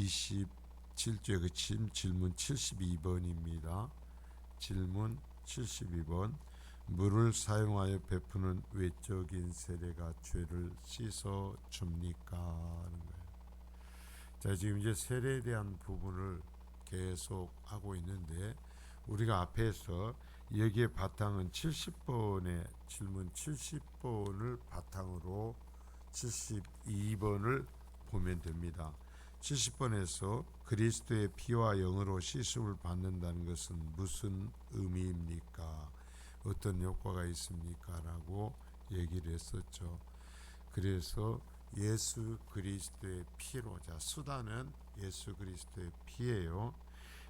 27조의 그 질문 72번입니다. 질문 72번. 물을 사용하여 베푸는 외적인 세례가 죄를 씻어 줍니까? 하는 거예요. 자, 지금 이제 세례에 대한 부분을 계속 하고 있는데, 우리가 앞에서 여기에 바탕은 70번의 질문 70번을 바탕으로 72번을 보면 됩니다. 70번에서 그리스도의 피와 영으로 씻음을 받는다는 것은 무슨 의미입니까? 어떤 효과가 있습니까? 라고 얘기를 했었죠. 그래서 예수 그리스도의 피로, 자, 수단은 예수 그리스도의 피예요.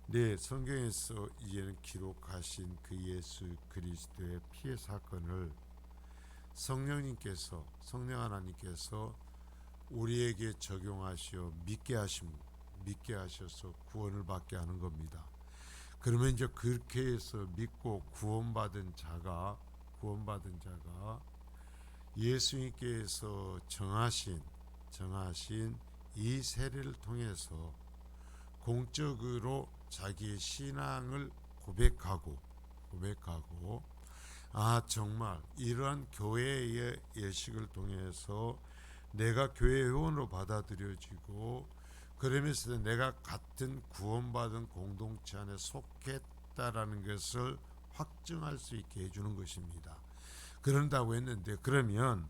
네, 성경에서 이제는 기록하신 그 예수 그리스도의 피의 사건을 성령 하나님께서 우리에게 적용하시어 믿게 하셔서 구원을 받게 하는 겁니다. 그러면 이제 그렇게 해서 믿고 구원받은 자가 예수님께서 정하신 이 세례를 통해서 공적으로 자기의 신앙을 고백하고 정말 이러한 교회의 예식을 통해서 내가 교회 회원으로 받아들여지고, 그러면서 내가 같은 구원받은 공동체 안에 속했다라는 것을 확증할 수 있게 해주는 것입니다. 그런다고 했는데, 그러면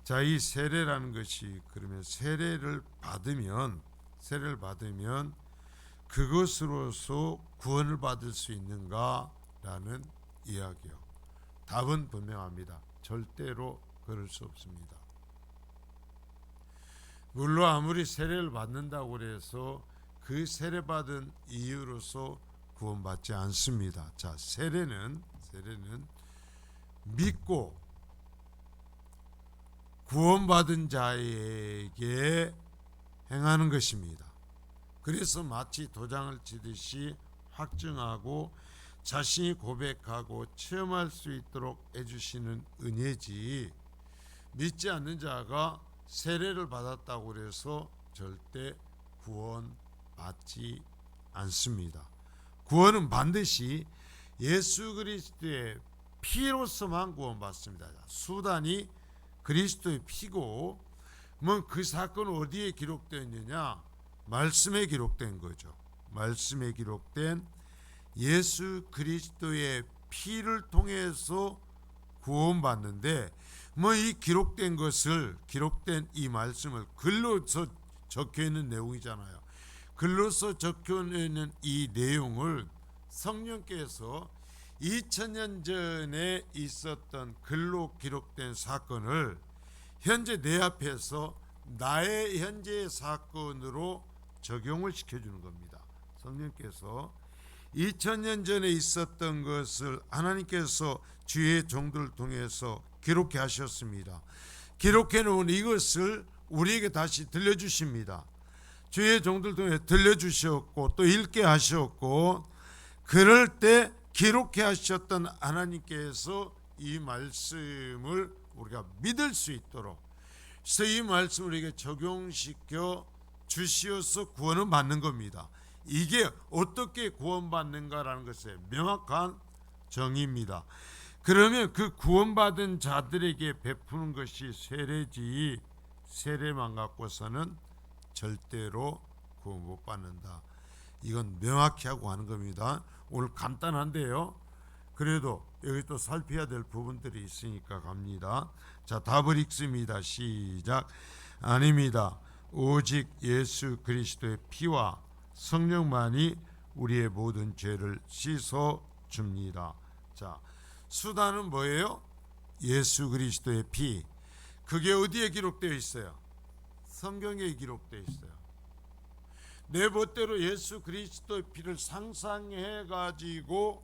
자, 이 세례라는 것이, 그러면 세례를 받으면 그것으로서 구원을 받을 수 있는가라는 이야기요. 답은 분명합니다. 절대로 그럴 수 없습니다. 물론 아무리 세례를 받는다고 해서 그 세례받은 이유로서 구원받지 않습니다. 자, 세례는 믿고 구원받은 자에게 행하는 것입니다. 그래서 마치 도장을 치듯이 확증하고 자신이 고백하고 체험할 수 있도록 해주시는 은혜지, 믿지 않는 자가 세례를 받았다고 해서 절대 구원받지 않습니다. 구원은 반드시 예수 그리스도의 피로서만 구원받습니다. 수단이 그리스도의 피고, 그 사건은 어디에 기록되어 있느냐? 말씀에 기록된 거죠. 말씀에 기록된 예수 그리스도의 피를 통해서 구원받는데, 이 기록된 이 말씀을 글로서 적혀 있는 내용이잖아요. 글로서 적혀 있는 이 내용을 성령께서 2000년 전에 있었던 글로 기록된 사건을 현재 내 앞에서 나의 현재의 사건으로 적용을 시켜주는 겁니다. 성령께서 2000년 전에 있었던 것을 하나님께서 주의 종들을 통해서 기록해 하셨습니다. 기록해 놓은 이것을 우리에게 다시 들려주십니다. 주의 종들 통해 들려주셨고 또 읽게 하셨고, 그럴 때 기록해 하셨던 하나님께서 이 말씀을 우리가 믿을 수 있도록, 그래서 이 말씀을 우리에게 적용시켜 주시어서 구원을 받는 겁니다. 이게 어떻게 구원받는가라는 것의 명확한 정의입니다. 그러면 그 구원받은 자들에게 베푸는 것이 세례지, 세례만 갖고서는 절대로 구원 못 받는다. 이건 명확히 하고 하는 겁니다. 오늘 간단한데요, 그래도 여기 또 살펴야 될 부분들이 있으니까 갑니다. 자, 답을 읽습니다. 시작. 아닙니다. 오직 예수 그리스도의 피와 성령만이 우리의 모든 죄를 씻어 줍니다. 자, 수단은 뭐예요? 예수 그리스도의 피. 그게 어디에 기록되어 있어요? 성경에 기록되어 있어요. 내 멋대로 예수 그리스도의 피를 상상해 가지고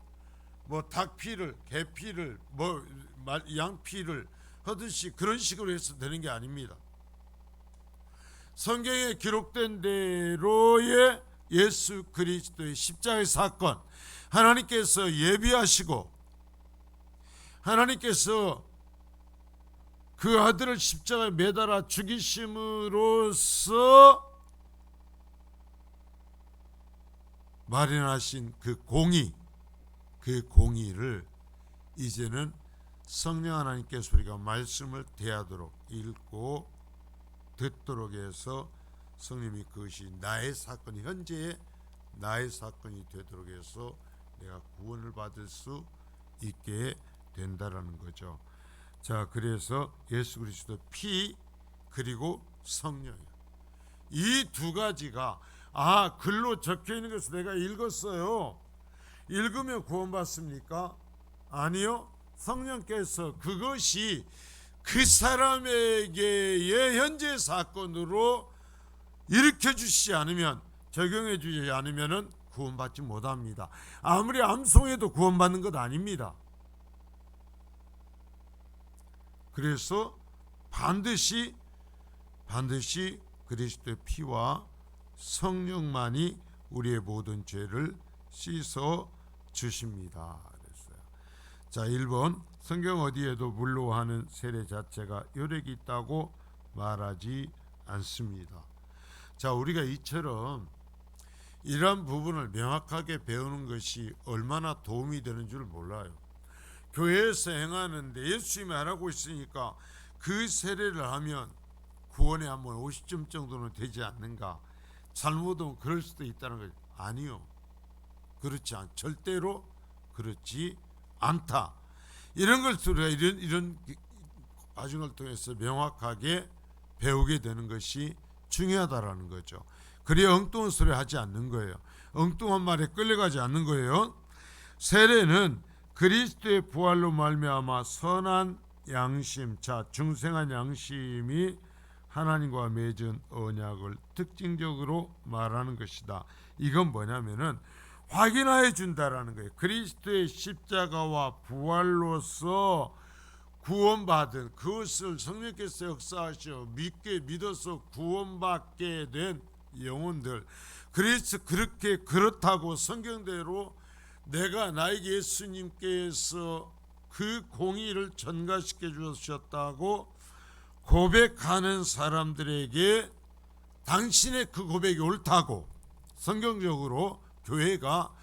닭피를, 개피를, 양피를 하듯이 그런 식으로 해서 되는 게 아닙니다. 성경에 기록된 대로의 예수 그리스도의 십자가의 사건, 하나님께서 예비하시고 하나님께서 그 아들을 십자가에 매달아 죽이심으로써 마련하신 그 공의를 이제는 성령 하나님께서 우리가 말씀을 대하도록 읽고 듣도록 해서 성령이 그것이 나의 사건이 현재의 나의 사건이 되도록 해서 내가 구원을 받을 수 있게 된다라는 거죠. 자, 그래서 예수 그리스도 피 그리고 성령이요. 이 두 가지가 글로 적혀 있는 것을 내가 읽었어요. 읽으면 구원받습니까? 아니요. 성령께서 그것이 그 사람에게의 현재 사건으로 일으켜 주시지 않으면, 적용해 주지 않으면 구원받지 못합니다. 아무리 암송해도 구원받는 것 아닙니다. 그래서 반드시 그리스도의 피와 성령만이 우리의 모든 죄를 씻어 주십니다. 그랬어요. 자, 1번, 성경 어디에도 물로 하는 세례 자체가 효력이 있다고 말하지 않습니다. 자, 우리가 이처럼 이런 부분을 명확하게 배우는 것이 얼마나 도움이 되는 줄 몰라요. 교회에서 행하는데 예수님이 하라고 있으니까 그 세례를 하면 구원에 한번 50점 정도는 되지 않는가? 잘못하면 그럴 수도 있다는 거죠. 아니요. 절대로 그렇지 않다. 이런 걸 우리가 이런 과정을 통해서 명확하게 배우게 되는 것이 중요하다라는 거죠. 그래야 엉뚱한 소리 하지 않는 거예요. 엉뚱한 말에 끌려가지 않는 거예요. 세례는 그리스도의 부활로 말미암아 선한 양심, 중생한 양심이 하나님과 맺은 언약을 특징적으로 말하는 것이다. 이건 뭐냐면은 확인하여 준다라는 거예요. 그리스도의 십자가와 부활로서 구원받은 그것을 성령께서 역사하셔 믿어서 구원받게 된 영혼들, 그래서 그렇다고 성경대로 내가 나에게 예수님께서 그 공의를 전가시켜 주셨다고 고백하는 사람들에게 당신의 그 고백이 옳다고, 성경적으로 교회가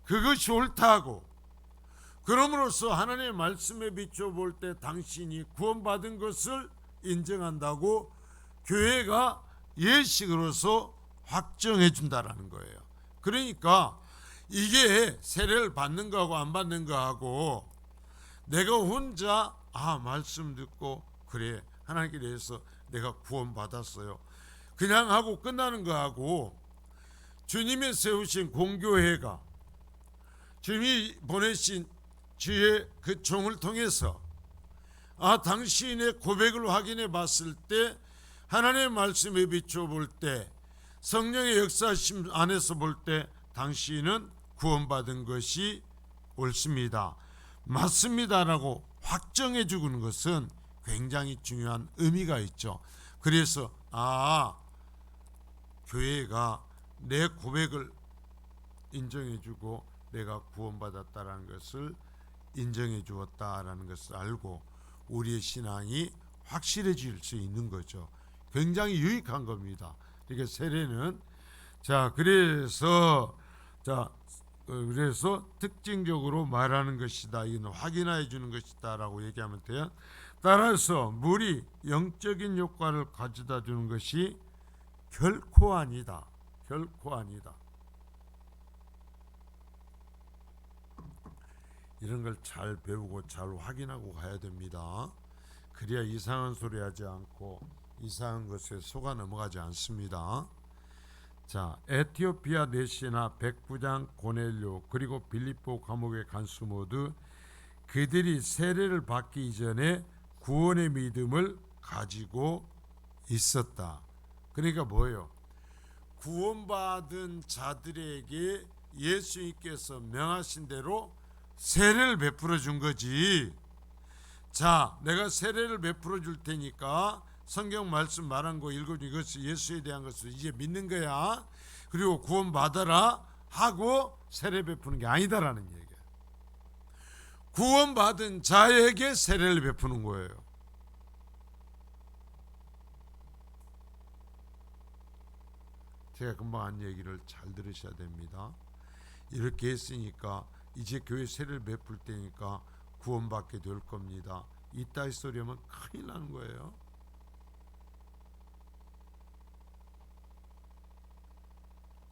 그것이 옳다고, 그럼으로써 하나님의 말씀에 비춰볼 때 당신이 구원받은 것을 인정한다고 교회가 예식으로서 확정해 준다라는 거예요. 그러니까 이게 세례를 받는 거하고 안 받는 거하고 내가 혼자 말씀 듣고 그래 하나님께 대해서 내가 구원받았어요 그냥 하고 끝나는 거하고, 주님이 세우신 공교회가 주님이 보내신 주의 그 종을 통해서 당신의 고백을 확인해 봤을 때 하나님의 말씀에 비춰 볼 때 성령의 역사심 안에서 볼 때 당신은 구원받은 것이 옳습니다, 맞습니다라고 확정해 주는 것은 굉장히 중요한 의미가 있죠. 그래서 교회가 내 고백을 인정해 주고 내가 구원받았다라는 것을 인정해 주었다라는 것을 알고 우리의 신앙이 확실해질 수 있는 거죠. 굉장히 유익한 겁니다. 그러니까 세례는 그래서 특징적으로 말하는 것이다, 이건 확인해 주는 것이다라고 얘기하면 돼요. 따라서 물이 영적인 효과를 가져다 주는 것이 결코 아니다. 이런 걸 잘 배우고 잘 확인하고 가야 됩니다. 그래야 이상한 소리 하지 않고 이상한 것에 속아 넘어가지 않습니다. 자, 에티오피아 내시나 백부장 고넬료 그리고 빌립보 감옥의 간수 모두 그들이 세례를 받기 이전에 구원의 믿음을 가지고 있었다. 그러니까 뭐예요? 구원받은 자들에게 예수님께서 명하신 대로 세례를 베풀어 준 거지. 자, 내가 세례를 베풀어 줄 테니까 성경 말씀 말한 거 읽어주, 이것이 예수에 대한 것을 이제 믿는 거야. 그리고 구원 받아라 하고 세례 베푸는 게 아니다라는 얘기야. 구원받은 자에게 세례를 베푸는 거예요. 제가 금방 한 얘기를 잘 들으셔야 됩니다. 이렇게 했으니까 이제 교회 세를 베풀 때니까 구원받게 될 겁니다. 이따위 소리 하면 큰일 나는 거예요.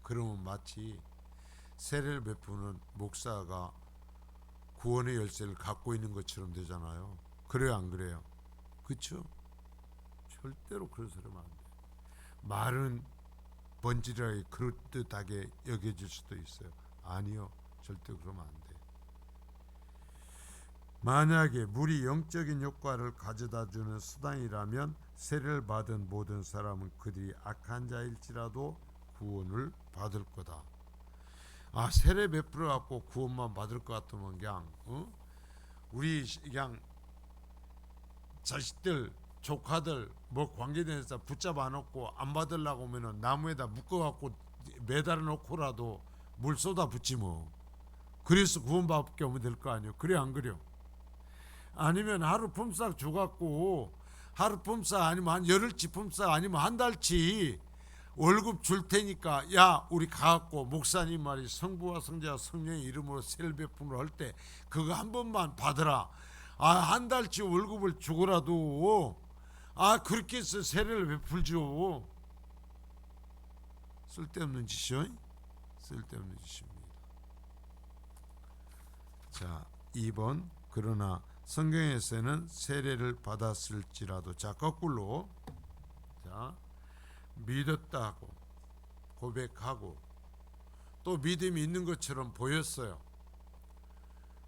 그러면 마치 세례를 베푸는 목사가 구원의 열쇠를 갖고 있는 것처럼 되잖아요. 그래요, 안 그래요? 그렇죠? 절대로 그래서는 안 돼. 말은 번지르하게 그럴듯하게 여겨질 수도 있어요. 아니요, 절대 그러면 안 돼. 만약에 물이 영적인 효과를 가져다주는 수단이라면 세례를 받은 모든 사람은 그들이 악한 자일지라도 구원을 받을 거다. 세례 베풀어 갖고 구원만 받을 것 같으면 그냥 우리 그냥 자식들 조카들 뭐 관계된 데서 붙잡아 놓고 안 받으려고 하면은 나무에다 묶어 갖고 매달아 놓고라도 물 쏟아 붓지 뭐. 그래서 구원받게 오면 될 거 아니에요. 그래 안 그래요? 아니면 하루 품삯 줘갖고 하루 품삯 아니면 한 열흘치 품삯 아니면 한 달치 월급 줄 테니까 야 우리 가갖고 목사님 말이 성부와 성자와 성령의 이름으로 세례 베품을 할 때 그거 한 번만 받으라. 한 달치 월급을 주고라도 그렇게 해서 세례를 베풀죠. 쓸데없는 짓이요. 쓸데없는 짓입니다. 자 2번 그러나 성경에서는 세례를 받았을지라도 자 거꾸로 자 믿었다 하고 고백하고 또 믿음이 있는 것처럼 보였어요.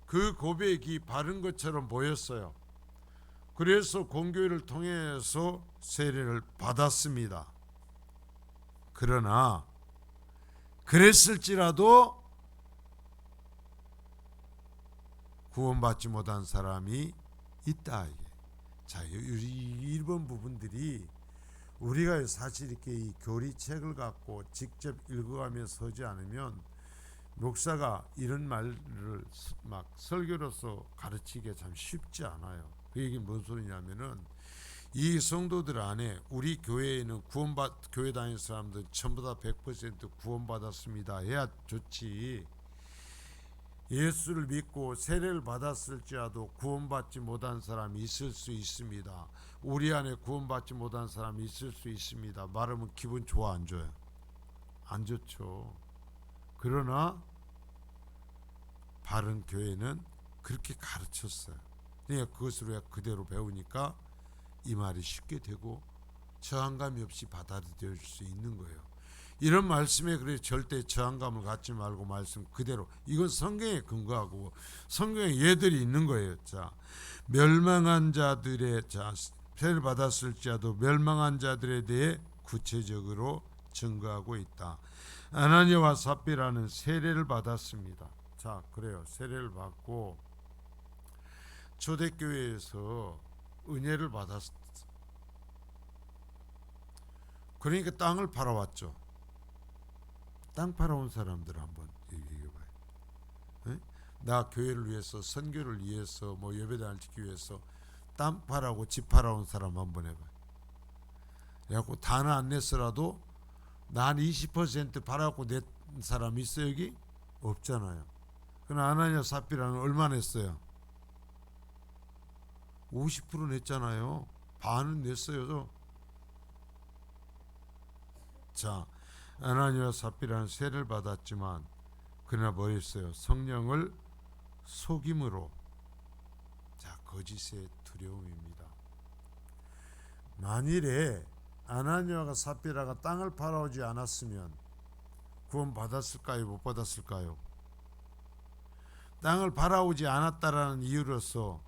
그 고백이 바른 것처럼 보였어요. 그래서 공교회를 통해서 세례를 받았습니다. 그러나 그랬을지라도 구원받지 못한 사람이 있다. 이게. 자, 이 1번 부분들이 우리가 사실 이렇게 이 교리책을 갖고 직접 읽어가면서 서지 않으면 목사가 이런 말을 막 설교로서 가르치기가 참 쉽지 않아요. 그 얘기 뭔 소리냐면은 이 성도들 안에 우리 교회에는 교회 다니는 사람들 전부 다 100% 구원받았습니다 해야 좋지. 예수를 믿고 세례를 받았을지라도 구원받지 못한 사람이 있을 수 있습니다. 우리 안에 구원받지 못한 사람이 있을 수 있습니다. 말하면 기분 좋아 안 좋아요? 안 좋죠. 그러나 바른 교회는 그렇게 가르쳤어요. 그러니까 그것을 우리가 그대로 배우니까 이 말이 쉽게 되고 저항감이 없이 받아들일 수 있는 거예요. 이런 말씀에 그래 절대 저항감을 갖지 말고 말씀 그대로 이건 성경에 근거하고 성경에 예들이 있는 거예요. 자, 멸망한 자들의 세례를 받았을지라도 멸망한 자들에 대해 구체적으로 증거하고 있다. 아나니아와 삽비라는 세례를 받았습니다. 자, 그래요. 세례를 받고 초대교회에서 은혜를 받았어. 그러니까 땅을 팔아왔죠. 땅 팔아온 사람들 한번 얘기해봐요. 네? 나 교회를 위해서 선교를 위해서 뭐 예배당을 지키기 위해서 땅 팔아고 집 팔아온 사람 한번 해봐요. 그래갖고 다는 안 냈어라도 난 20% 팔아갖고 낸 사람 있어 여기? 없잖아요. 그러나 아나니아 삽비라는 얼마 냈어요? 50% 냈잖아요. 반은 냈어요. 자, 아나니아 삽비라는 세례를 받았지만 그러나 뭐 했어요? 성령을 속임으로. 자, 거짓의 두려움입니다. 만일에 아나니아가 삽비라가 땅을 팔아오지 않았으면 구원 받았을까요? 못 받았을까요? 땅을 팔아오지 않았다라는 이유로서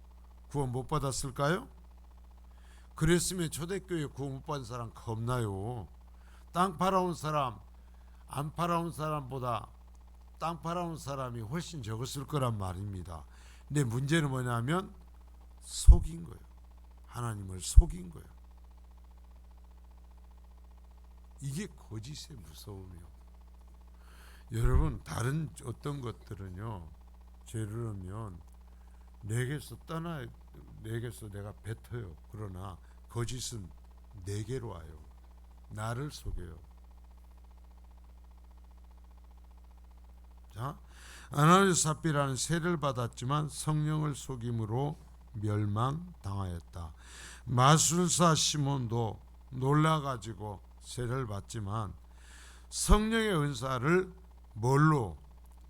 구원 못 받았을까요? 그랬으면 초대교회 구원 못 받은 사람 겁나요. 땅 팔아온 사람 안 팔아온 사람보다 땅 팔아온 사람이 훨씬 적었을 거란 말입니다. 근데 문제는 뭐냐면 속인 거예요. 하나님을 속인 거예요. 이게 거짓의 무서움이요. 여러분 다른 어떤 것들은요. 죄를 하면 내게서 떠나요. 내게서 내가 뱉어요. 그러나 거짓은 내게로 와요. 나를 속여요. 자, 아나니아와 삽비라는 세례를 받았지만 성령을 속임으로 멸망당하였다. 마술사 시몬도 놀라가지고 세례를 받지만 성령의 은사를 뭘로?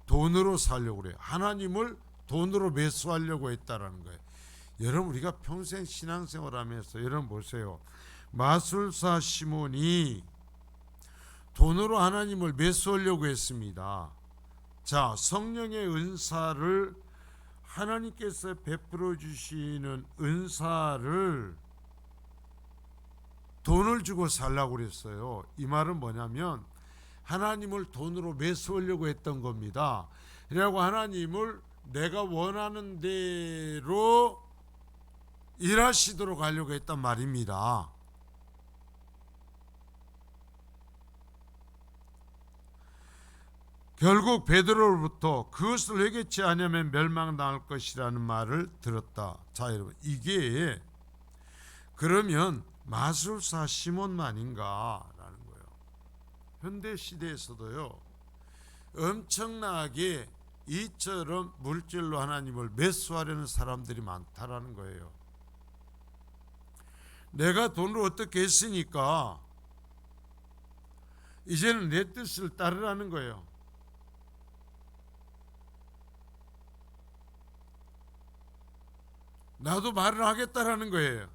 돈으로 살려고 그래요. 하나님을 돈으로 매수하려고 했다라는 거예요. 여러분, 우리가 평생 신앙생활하면서 여러분 보세요. 마술사 시몬이 돈으로 하나님을 매수하려고 했습니다. 자, 성령의 은사를, 하나님께서 베풀어 주시는 은사를 돈을 주고 살라고 그랬어요. 이 말은 뭐냐면 하나님을 돈으로 매수하려고 했던 겁니다. 그리고 하나님을 내가 원하는 대로 일하시도록 하려고 했단 말입니다. 결국 베드로로부터 그것을 회개치 않으면 멸망당할 것이라는 말을 들었다. 자, 여러분, 이게 그러면 마술사 시몬만인가라는 거예요. 현대 시대에서도요, 엄청나게 이처럼 물질로 하나님을 매수하려는 사람들이 많다라는 거예요. 내가 돈을 어떻게 했으니까 이제는 내 뜻을 따르라는 거예요. 나도 말을 하겠다라는 거예요.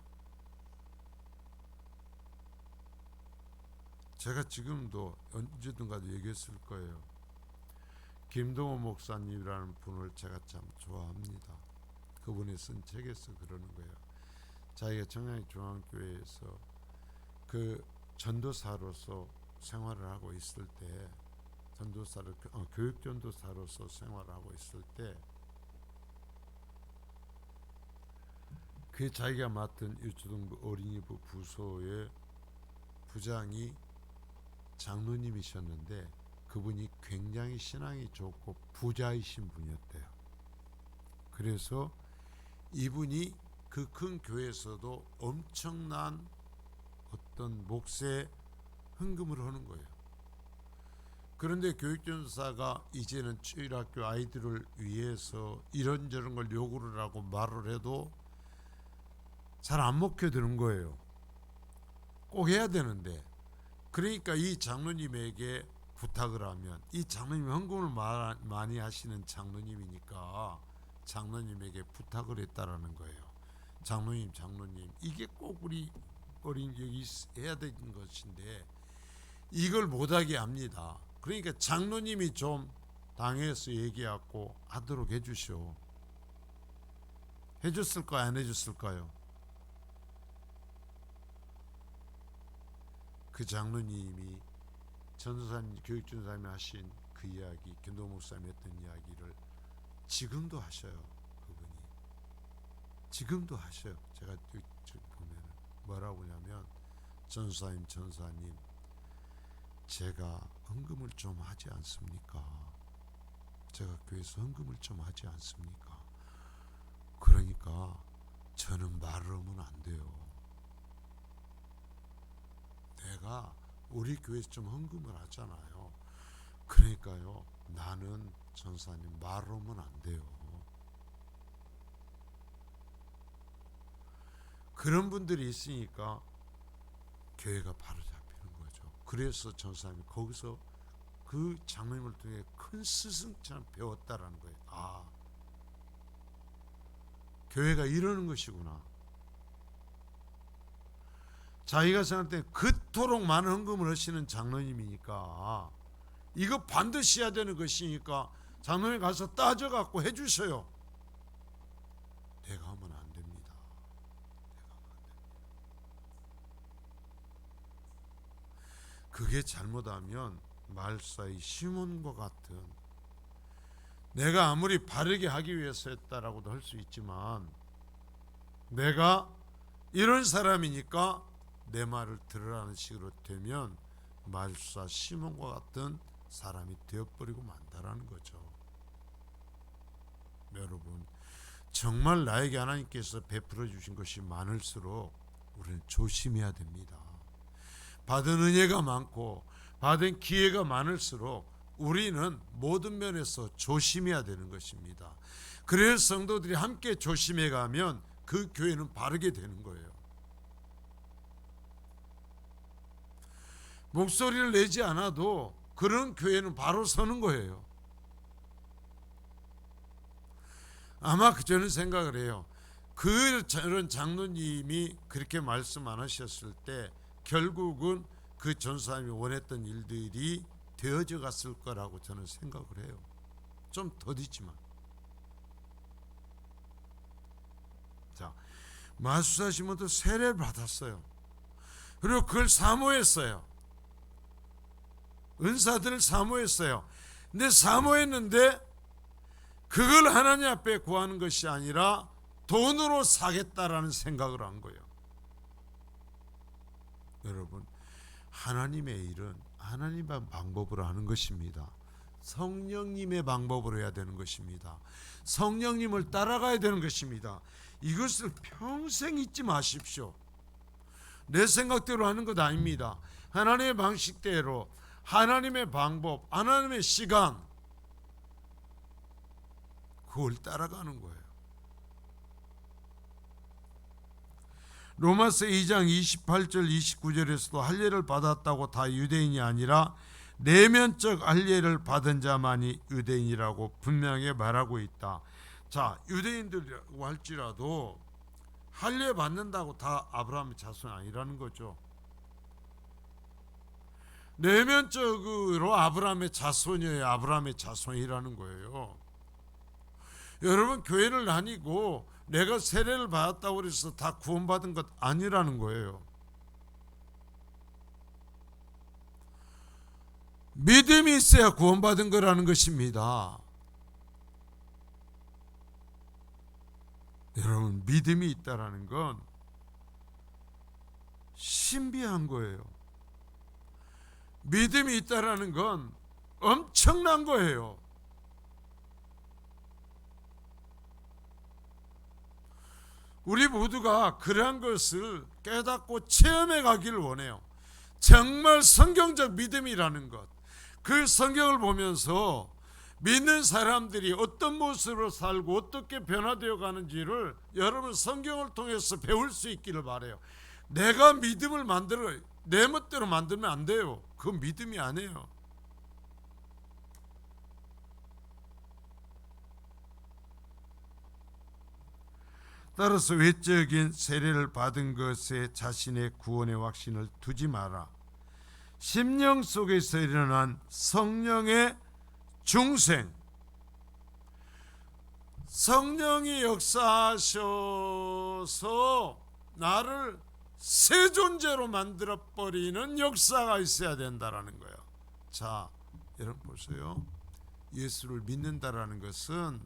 제가 지금도 언제든가도 얘기했을 거예요. 김동호 목사님이라는 분을 제가 참 좋아합니다. 그분이 쓴 책에서 그러는 거예요. 자기가 청양중앙교회에서 그 전도사로서 생활을 하고 있을 때, 교육전도사로서 생활을 하고 있을 때, 그 자기가 맡은 유초등부 어린이부 부소의 부장이 장로님이셨는데 그분이 굉장히 신앙이 좋고 부자이신 분이었대요. 그래서 이분이 그 큰 교회에서도 엄청난 어떤 몫에 헌금을 하는 거예요. 그런데 교육전사가 이제는 주일학교 아이들을 위해서 이런저런 걸 요구를 하고 말을 해도 잘 안 먹혀드는 거예요. 꼭 해야 되는데. 그러니까 이 장로님에게 부탁을 하면, 이 장로님이 헌금을 많이 하시는 장로님이니까 장로님에게 부탁을 했다라는 거예요. 장로님, 이게 꼭 우리 어린 여기 해야 되는 것인데 이걸 못하게 합니다. 그러니까 장로님이 좀 당에서 얘기하고 하도록 해주시오. 해줬을까요? 안 해줬을까요? 그 장로님이 전도사님, 교육전사님이 하신 그 이야기, 김도 목사님이 했던 이야기를 지금도 하셔요. 그분이 지금도 하셔요. 제가 보면 뭐라고 하냐면, 전사님, 제가 헌금을 좀 하지 않습니까? 제가 교회에서 헌금을 좀 하지 않습니까? 그러니까 저는 말을 하면 안 돼요. 내가 우리 교회에서 좀 헌금을 하잖아요. 그러니까요, 나는 전사님 말하면 안 돼요. 그런 분들이 있으니까 교회가 바로 잡히는 거죠. 그래서 전사님이 거기서 그 장로님을 통해 큰 스승처럼 배웠다라는 거예요. 아, 교회가 이러는 것이구나. 자기가 생각할 때 그토록 많은 헌금을 하시는 장로님이니까 이거 반드시 해야 되는 것이니까 장로님 가서 따져갖고 해주셔요. 내가 하면 안 됩니다. 그게 잘못하면 말사의 시몬과 같은, 내가 아무리 바르게 하기 위해서 했다라고도 할 수 있지만 내가 이런 사람이니까 내 말을 들으라는 식으로 되면 말사 시몬과 같은 사람이 되어버리고 만다라는 거죠. 여러분, 정말 나에게 하나님께서 베풀어 주신 것이 많을수록 우리는 조심해야 됩니다. 받은 은혜가 많고 받은 기회가 많을수록 우리는 모든 면에서 조심해야 되는 것입니다. 그래서 성도들이 함께 조심해 가면 그 교회는 바르게 되는 거예요. 목소리를 내지 않아도 그런 교회는 바로 서는 거예요. 아마 저는 생각을 해요. 그런 장로님이 그렇게 말씀 안 하셨을 때 결국은 그 전사님이 원했던 일들이 되어져 갔을 거라고 저는 생각을 해요. 좀 더디지만. 자, 마수사 시몬도 세례를 받았어요. 그리고 그걸 사모했어요. 은사들을 사모했어요. 근데 사모했는데 그걸 하나님 앞에 구하는 것이 아니라 돈으로 사겠다라는 생각을 한 거예요. 여러분, 하나님의 일은 하나님의 방법으로 하는 것입니다. 성령님의 방법으로 해야 되는 것입니다. 성령님을 따라가야 되는 것입니다. 이것을 평생 잊지 마십시오. 내 생각대로 하는 것 아닙니다. 하나님의 방식대로, 하나님의 방법, 하나님의 시간, 그걸 따라가는 거예요. 로마서 2장 28절 29절에서도 할례를 받았다고 다 유대인이 아니라 내면적 할례를 받은 자만이 유대인이라고 분명히 말하고 있다. 자, 유대인들이라고 할지라도 할례 받는다고 다 아브라함의 자손이 아니라는 거죠. 내면적으로 아브라함의 자손이에요. 아브라함의 자손이라는 거예요. 여러분, 교회를 다니고 내가 세례를 받았다고 해서 다 구원받은 것 아니라는 거예요. 믿음이 있어야 구원받은 거라는 것입니다. 여러분, 믿음이 있다라는 건 신비한 거예요. 믿음이 있다라는 건 엄청난 거예요. 우리 모두가 그러한 것을 깨닫고 체험해 가기를 원해요. 정말 성경적 믿음이라는 것, 그 성경을 보면서 믿는 사람들이 어떤 모습으로 살고 어떻게 변화되어 가는지를 여러분 성경을 통해서 배울 수 있기를 바라요. 내가 믿음을 만들어 내 멋대로 만들면 안 돼요. 그건 믿음이 아니에요. 따라서 외적인 세례를 받은 것에 자신의 구원의 확신을 두지 마라. 심령 속에서 일어난 성령의 중생, 성령이 역사하셔서 나를 새 존재로 만들어버리는 역사가 있어야 된다라는 거예요. 자, 여러분 보세요. 예수를 믿는다라는 것은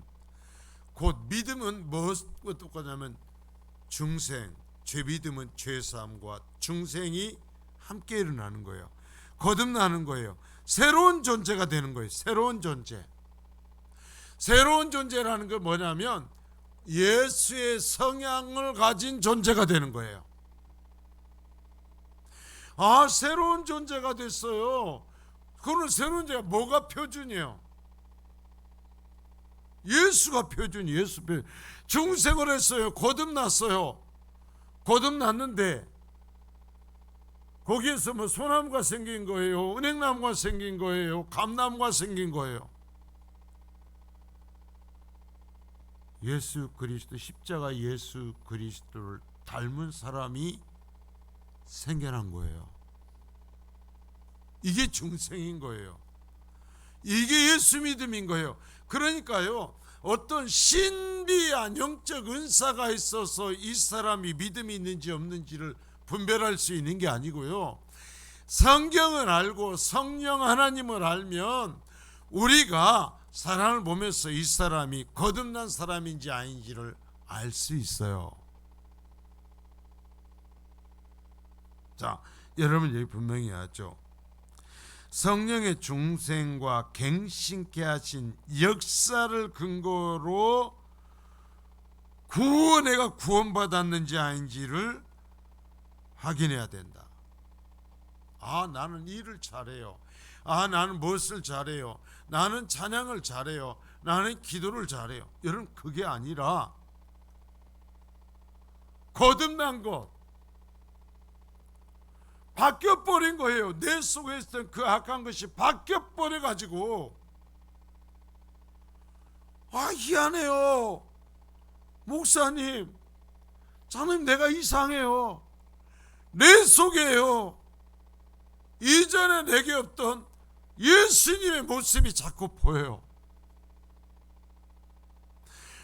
곧 믿음은 무엇과 똑같냐면 중생, 죄 믿음은 죄사함과 중생이 함께 일어나는 거예요. 거듭나는 거예요. 새로운 존재가 되는 거예요. 새로운 존재. 새로운 존재라는 건 뭐냐면 예수의 성향을 가진 존재가 되는 거예요. 아, 새로운 존재가 됐어요. 그거는 새로운 존재가 뭐가 표준이에요? 예수가 표준, 예수 표준. 중생을 했어요. 거듭났어요. 거듭났는데 거기에서 뭐 소나무가 생긴 거예요? 은행나무가 생긴 거예요? 감나무가 생긴 거예요? 예수 그리스도, 십자가 예수 그리스도를 닮은 사람이 생겨난 거예요. 이게 중생인 거예요. 이게 예수 믿음인 거예요. 그러니까요, 어떤 신비한 영적 은사가 있어서 이 사람이 믿음이 있는지 없는지를 분별할 수 있는 게 아니고요, 성경을 알고 성령 하나님을 알면 우리가 사람을 보면서 이 사람이 거듭난 사람인지 아닌지를 알 수 있어요. 자, 여러분 여기 분명히 하죠. 성령의 중생과 갱신케 하신 역사를 근거로 내가 구원받았는지 아닌지를 확인해야 된다. 아, 나는 일을 잘해요. 아, 나는 무엇을 잘해요, 나는 찬양을 잘해요, 나는 기도를 잘해요. 여러분, 그게 아니라 거듭난 것, 바뀌어버린 거예요. 내 속에 있던 그 악한 것이 바뀌어버려가지고, 아, 희한해요, 목사님, 저는 내가 이상해요. 내 속에요, 이전에 내게 없던 예수님의 모습이 자꾸 보여요.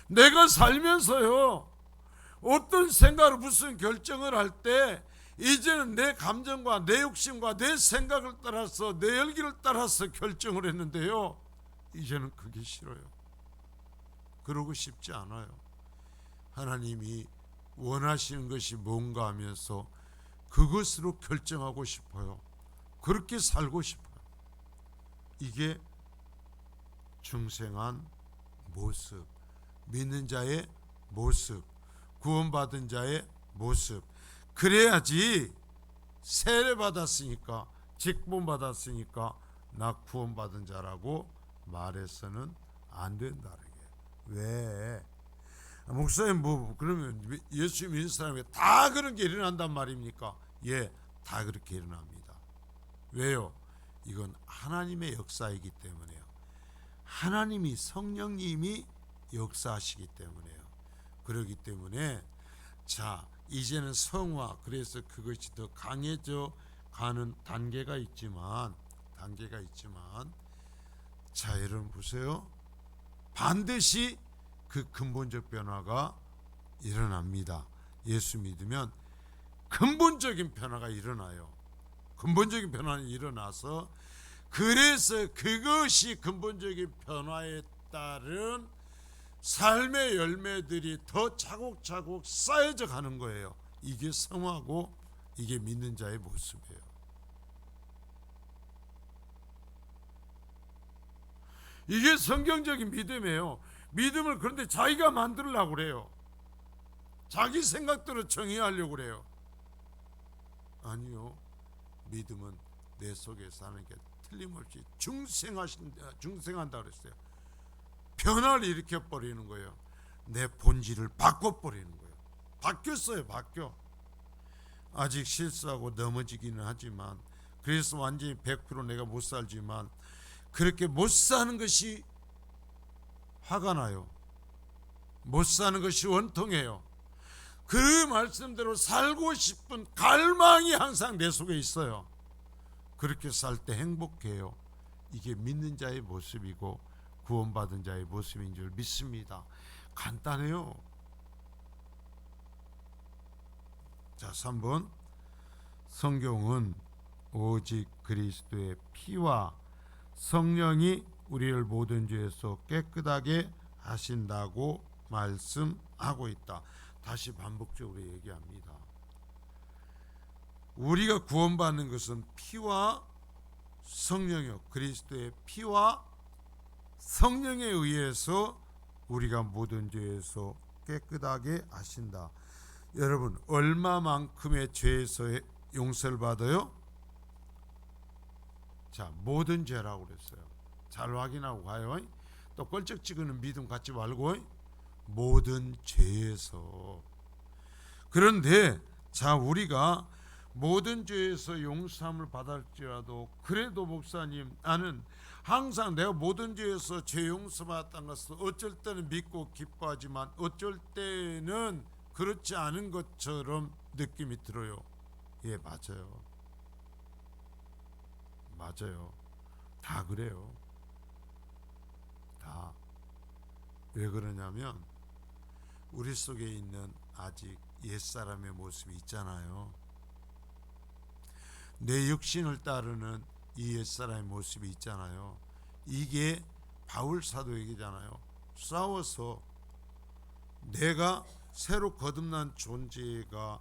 내가 살면서요, 어떤 생각을, 무슨 결정을 할 때 이제는 내 감정과 내 욕심과 내 생각을 따라서, 내 열기를 따라서 결정을 했는데요, 이제는 그게 싫어요. 그러고 싶지 않아요. 하나님이 원하시는 것이 뭔가 하면서 그것으로 결정하고 싶어요. 그렇게 살고 싶어요. 이게 중생한 모습, 믿는 자의 모습, 구원받은 자의 모습. 그래야지 세례 받았으니까, 직분 받았으니까 나 구원받은 자라고 말해서는 안 된다는 게. 왜? 목사님, 뭐 그러면 예수 믿는 사람이 다 그런 게 일어난단 말입니까? 예, 다 그렇게 일어납니다. 왜요? 이건 하나님의 역사이기 때문에요. 하나님이, 성령님이 역사하시기 때문에요. 그렇기 때문에 자, 이제는 성화, 그래서 그것이 더 강해져 가는 단계가 있지만 자, 여러분 보세요. 반드시 그 근본적 변화가 일어납니다. 예수 믿으면 근본적인 변화가 일어나요. 근본적인 변화는 일어나서, 그래서 그것이 근본적인 변화에 따른 삶의 열매들이 더 차곡차곡 쌓여져 가는 거예요. 이게 성화고 이게 믿는 자의 모습이에요. 이게 성경적인 믿음이에요. 믿음을 그런데 자기가 만들려고 그래요. 자기 생각대로 정의하려고 그래요. 아니요, 믿음은 내 속에 사는 게 틀림없이 중생한다 그랬어요. 변화를 일으켜버리는 거예요. 내 본질을 바꿔버리는 거예요. 바뀌었어요. 바뀌어. 아직 실수하고 넘어지기는 하지만, 그래서 완전히 100% 내가 못 살지만, 그렇게 못 사는 것이 화가 나요. 못 사는 것이 원통해요. 그 말씀대로 살고 싶은 갈망이 항상 내 속에 있어요. 그렇게 살 때 행복해요. 이게 믿는 자의 모습이고 구원받은 자의 모습인 줄 믿습니다. 간단해요. 자, 3번. 성경은 오직 그리스도의 피와 성령이 우리를 모든 죄에서 깨끗하게 하신다고 말씀하고 있다. 다시 반복적으로 얘기합니다. 우리가 구원받는 것은 피와 성령이요, 그리스도의 피와 성령에 의해서 우리가 모든 죄에서 깨끗하게 하신다. 여러분, 얼마만큼의 죄에서 용서를 받아요? 자, 모든 죄라고 그랬어요. 잘 확인하고 가요. 또 껄쩍지근한 믿음 갖지 말고, 모든 죄에서. 그런데 자, 우리가 모든 죄에서 용서함을 받을지라도, 그래도 목사님, 나는 항상 내가 모든 죄에서 죄 용서받았다는 것을 어쩔 때는 믿고 기뻐하지만 어쩔 때는 그렇지 않은 것처럼 느낌이 들어요. 예, 맞아요. 맞아요. 다 그래요. 다. 왜 그러냐면 우리 속에 있는 아직 옛사람의 모습이 있잖아요. 내 육신을 따르는 이 옛사람의 모습이 있잖아요. 이게 바울 사도 얘기잖아요. 싸워서 내가 새로 거듭난 존재가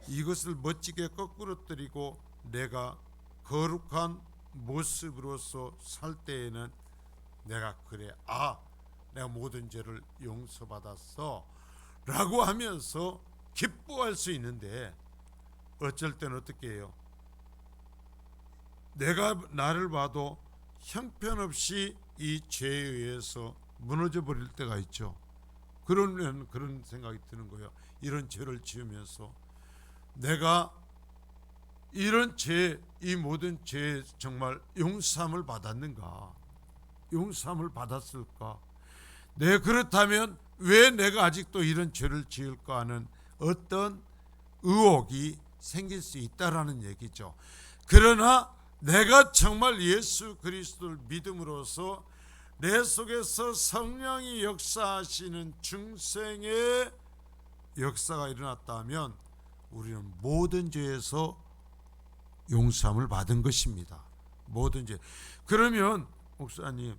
이것을 멋지게 거꾸러뜨리고 내가 거룩한 모습으로서 살 때에는 내가 그래, 아, 내가 모든 죄를 용서받았어 라고 하면서 기뻐할 수 있는데, 어쩔 때는 어떻게 해요? 내가 나를 봐도 형편없이 이 죄에 의해서 무너져 버릴 때가 있죠. 그러면 그런 생각이 드는 거예요. 이런 죄를 지으면서 내가 이런 죄, 이 모든 죄에 정말 용서함을 받았는가? 용서함을 받았을까? 네, 그렇다면 왜 내가 아직도 이런 죄를 지을까 하는 어떤 의혹이 생길 수 있다라는 얘기죠. 그러나 내가 정말 예수 그리스도를 믿음으로써 내 속에서 성령이 역사하시는 중생의 역사가 일어났다면 우리는 모든 죄에서 용서함을 받은 것입니다. 모든 죄. 그러면 목사님,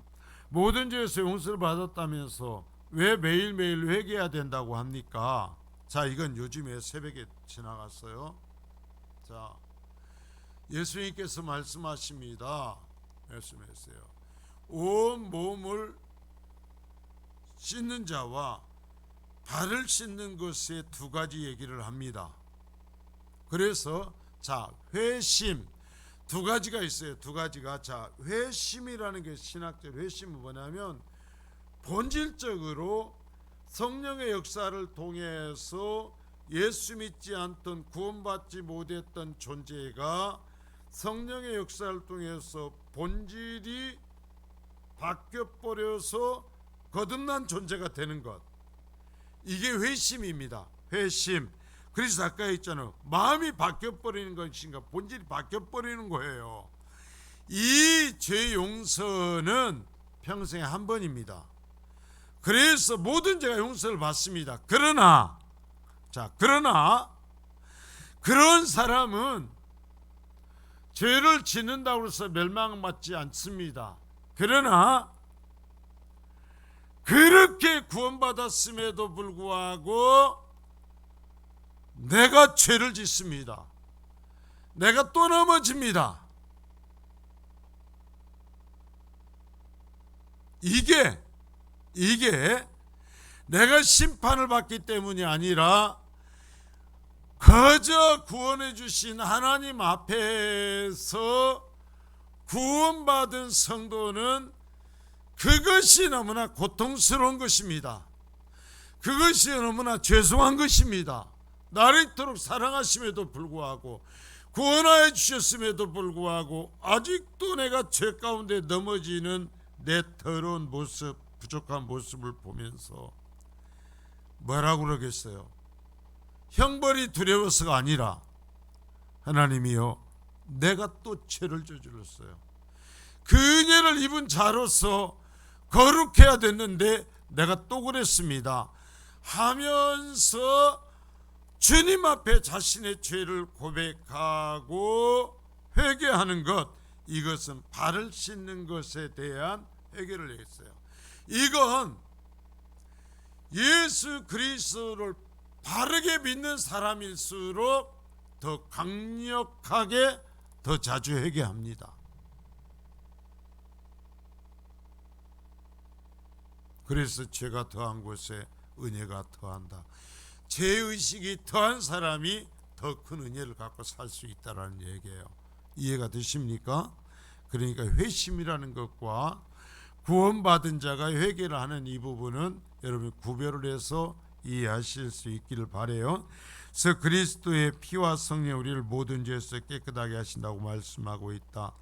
모든 죄에서 용서를 받았다면서 왜 매일매일 회개해야 된다고 합니까? 자, 이건 요즘에 새벽에 지나갔어요. 자, 예수님께서 말씀하십니다. 말씀하세요. 온 몸을 씻는 자와 발을 씻는 것에 두 가지 얘기를 합니다. 그래서 자, 회심 두 가지가 있어요. 두 가지가. 자, 회심이라는 게 신학적 회심은 뭐냐면 본질적으로 성령의 역사를 통해서 예수 믿지 않던 구원받지 못했던 존재가 성령의 역사를 통해서 본질이 바뀌어버려서 거듭난 존재가 되는 것, 이게 회심입니다. 회심. 그래서 아까 했잖아요. 마음이 바뀌어버리는 것인가, 본질이 바뀌어버리는 거예요. 이 죄 용서는 평생에 한 번입니다. 그래서 모든 죄가 용서를 받습니다. 그러나 그런 사람은 죄를 짓는다고 해서 멸망받지 않습니다. 그러나 그렇게 구원받았음에도 불구하고 내가 죄를 짓습니다. 내가 또 넘어집니다. 이게 내가 심판을 받기 때문이 아니라 그저 구원해 주신 하나님 앞에서 구원받은 성도는 그것이 너무나 고통스러운 것입니다. 그것이 너무나 죄송한 것입니다. 나를 이토록 사랑하심에도 불구하고 구원하여 주셨음에도 불구하고 아직도 내가 죄 가운데 넘어지는 내 더러운 모습, 부족한 모습을 보면서 뭐라고 그러겠어요? 형벌이 두려워서가 아니라 하나님이여, 내가 또 죄를 저질렀어요. 그 은혜를 입은 자로서 거룩해야 됐는데 내가 또 그랬습니다 하면서 주님 앞에 자신의 죄를 고백하고 회개하는 것, 이것은 발을 씻는 것에 대한 회개를 했어요. 이건 예수 그리스도를 바르게 믿는 사람일수록 더 강력하게 더 자주 회개합니다. 그래서 죄가 더한 곳에 은혜가 더한다. 죄의식이 더한 사람이 더 큰 은혜를 갖고 살 수 있다는 얘기예요. 이해가 되십니까? 그러니까 회심이라는 것과 구원받은 자가 회개를 하는 이 부분은 여러분 구별을 해서 이해하실 수 있기를 바라요. 그래서 그리스도의 피와 성령 우리를 모든 죄에서 깨끗하게 하신다고 말씀하고 있다.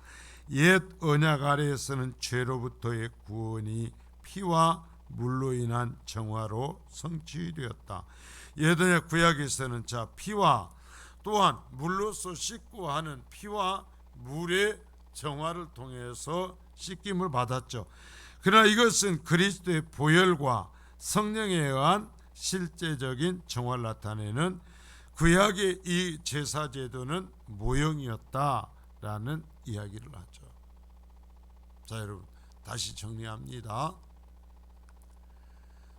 옛 언약 아래에서는 죄로부터의 구원이 피와 물로 인한 정화로 성취되었다. 옛 언약 구약에서는 자, 피와 또한 물로서 씻고 하는 피와 물의 정화를 통해서 씻김을 받았죠. 그러나 이것은 그리스도의 보혈과 성령에 의한 실제적인 정화를 나타내는 구약의 이 제사 제도는 모형이었다라는 이야기를 하죠. 자, 여러분 다시 정리합니다.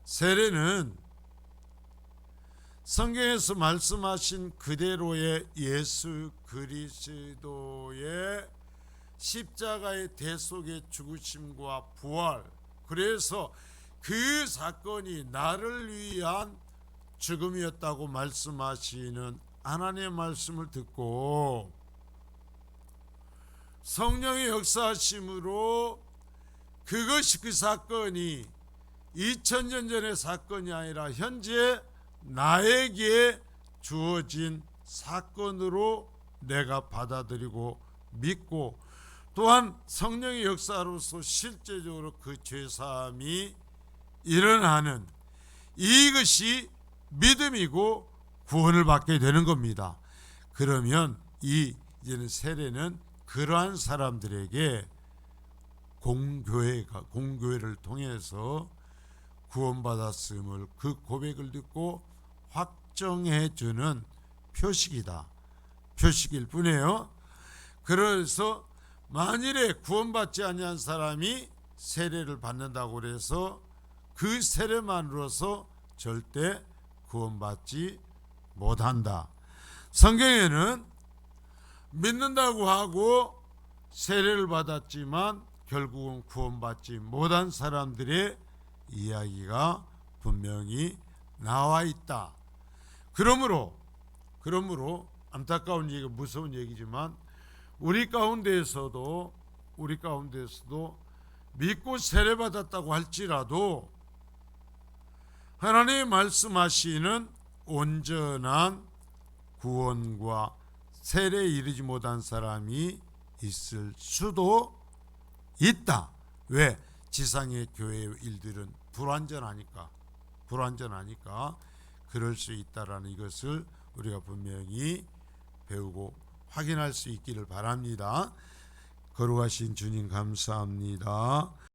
세례는 성경에서 말씀하신 그대로의 예수 그리스도의 십자가의 대속의 죽으심과 부활, 그래서 그 사건이 나를 위한 죽음이었다고 말씀하시는 하나님의 말씀을 듣고 성령의 역사하심으로 그것이 그 사건이 2000년 전의 사건이 아니라 현재 나에게 주어진 사건으로 내가 받아들이고 믿고, 또한 성령의 역사로서 실제적으로 그 죄사함이 일어나는 이것이 믿음이고 구원을 받게 되는 겁니다. 그러면 이제는 세례는 그러한 사람들에게 공교회를 통해서 구원받았음을 그 고백을 듣고 확정해 주는 표식이다. 표식일 뿐이에요. 그래서 만일에 구원받지 아니한 사람이 세례를 받는다고 해서 그 세례만으로서 절대 구원받지 못한다. 성경에는 믿는다고 하고 세례를 받았지만 결국은 구원받지 못한 사람들의 이야기가 분명히 나와 있다. 그러므로 안타까운 얘기, 무서운 얘기지만 우리 가운데에서도 믿고 세례받았다고 할지라도 하나님이 말씀하시는 온전한 구원과 세례에 이르지 못한 사람이 있을 수도 있다. 왜? 지상의 교회의 일들은 불완전하니까 그럴 수 있다라는 이것을 우리가 분명히 배우고 확인할 수 있기를 바랍니다. 거룩하신 주님 감사합니다.